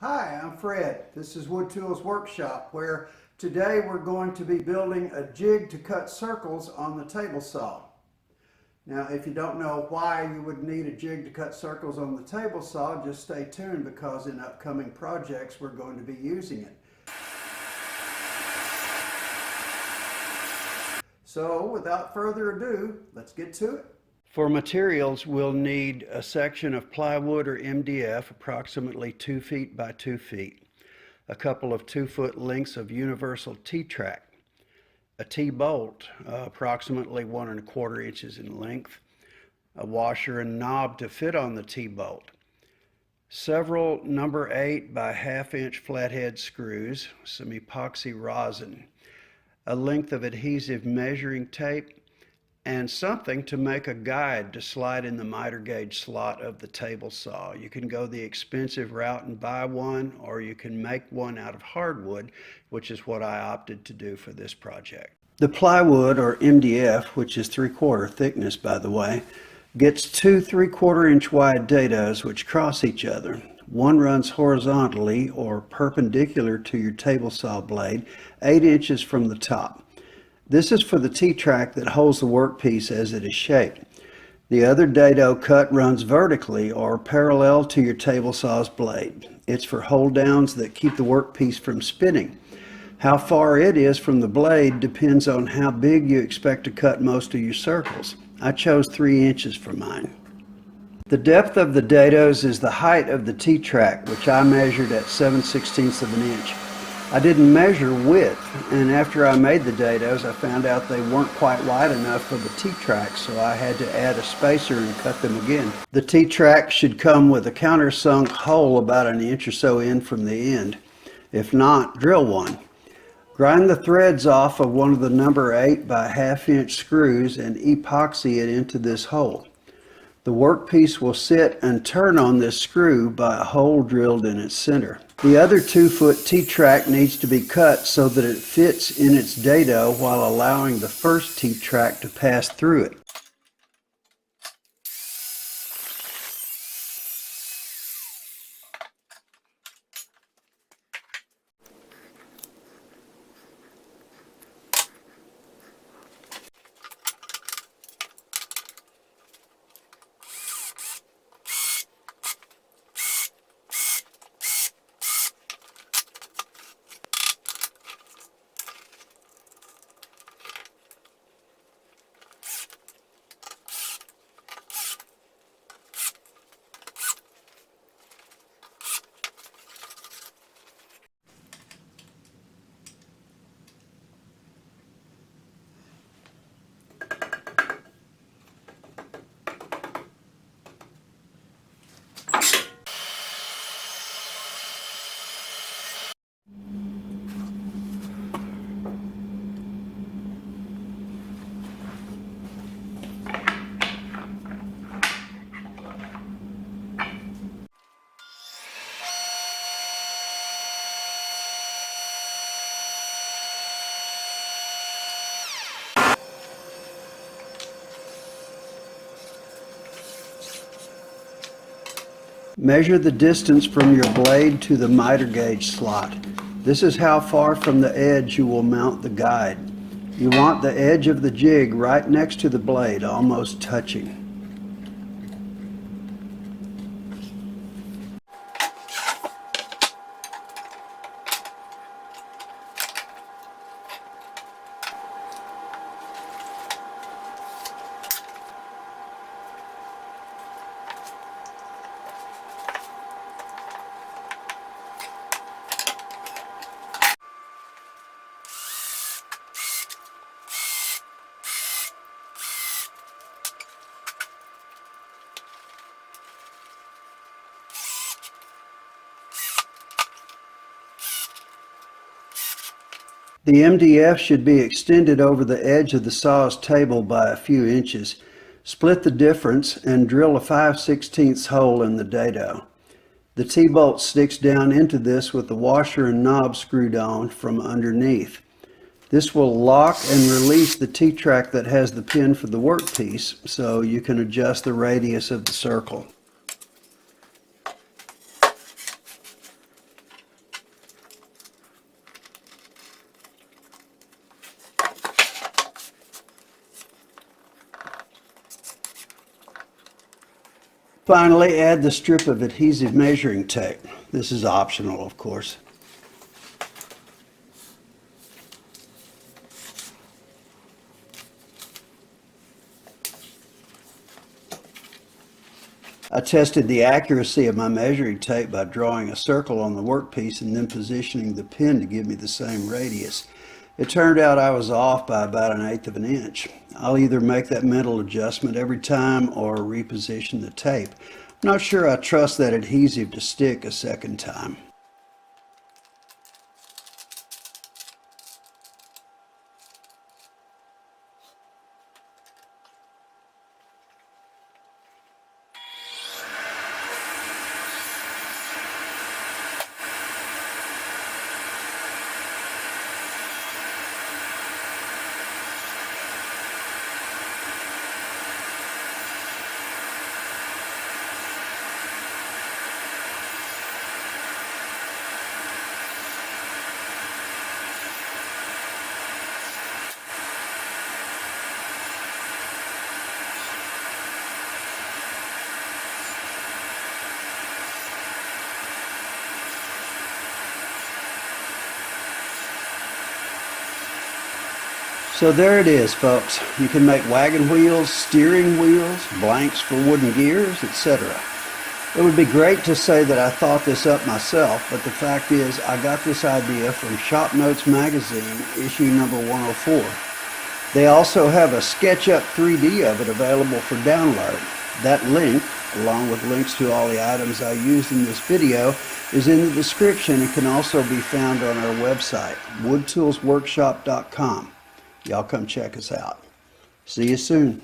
Hi, I'm Fred. This is Wood Tools Workshop, where today we're going to be building a jig to cut circles on the table saw. Now, if you don't know why you would need a jig to cut circles on the table saw, just stay tuned because in upcoming projects we're going to be using it. So, without further ado, let's get to it. For materials, we'll need a section of plywood or MDF, approximately 2 feet by 2 feet, a couple of 2-foot lengths of universal T-track, a T-bolt, approximately 1 1/4 inches in length, a washer and knob to fit on the T-bolt, several number 8 by 1/2 inch flathead screws, some epoxy rosin, a length of adhesive measuring tape, and something to make a guide to slide in the miter gauge slot of the table saw. You can go the expensive route and buy one, or you can make one out of hardwood, which is what I opted to do for this project. The plywood, or MDF, which is 3/4 thickness by the way, gets 2 3/4 inch wide dados which cross each other. One runs horizontally or perpendicular to your table saw blade, 8 inches from the top. This is for the T-track that holds the workpiece as it is shaped. The other dado cut runs vertically or parallel to your table saw's blade. It's for hold downs that keep the workpiece from spinning. How far it is from the blade depends on how big you expect to cut most of your circles. I chose 3 inches for mine. The depth of the dados is the height of the T-track, which I measured at 7/16 of an inch. I didn't measure width, and after I made the dados, I found out they weren't quite wide enough for the T-track, so I had to add a spacer and cut them again. The T-track should come with a countersunk hole about an inch or so in from the end. If not, drill one. Grind the threads off of one of the number 8 by 1/2 inch screws and epoxy it into this hole. The workpiece will sit and turn on this screw by a hole drilled in its center. The other 2-foot T-track needs to be cut so that it fits in its dado while allowing the first T-track to pass through it. Measure the distance from your blade to the miter gauge slot. This is how far from the edge you will mount the guide. You want the edge of the jig right next to the blade, almost touching. The MDF should be extended over the edge of the saw's table by a few inches. Split the difference and drill a 5/16 hole in the dado. The T-bolt sticks down into this with the washer and knob screwed on from underneath. This will lock and release the T-track that has the pin for the workpiece, so you can adjust the radius of the circle. Finally, add the strip of adhesive measuring tape. This is optional, of course. I tested the accuracy of my measuring tape by drawing a circle on the workpiece and then positioning the pin to give me the same radius. It turned out I was off by about 1/8 of an inch. I'll either make that mental adjustment every time or reposition the tape. I'm not sure I trust that adhesive to stick a second time. So there it is, folks. You can make wagon wheels, steering wheels, blanks for wooden gears, etc. It would be great to say that I thought this up myself, but the fact is I got this idea from Shop Notes magazine, issue number 104. They also have a SketchUp 3D of it available for download. That link, along with links to all the items I used in this video, is in the description and can also be found on our website, woodtoolsworkshop.com. Y'all come check us out. See you soon.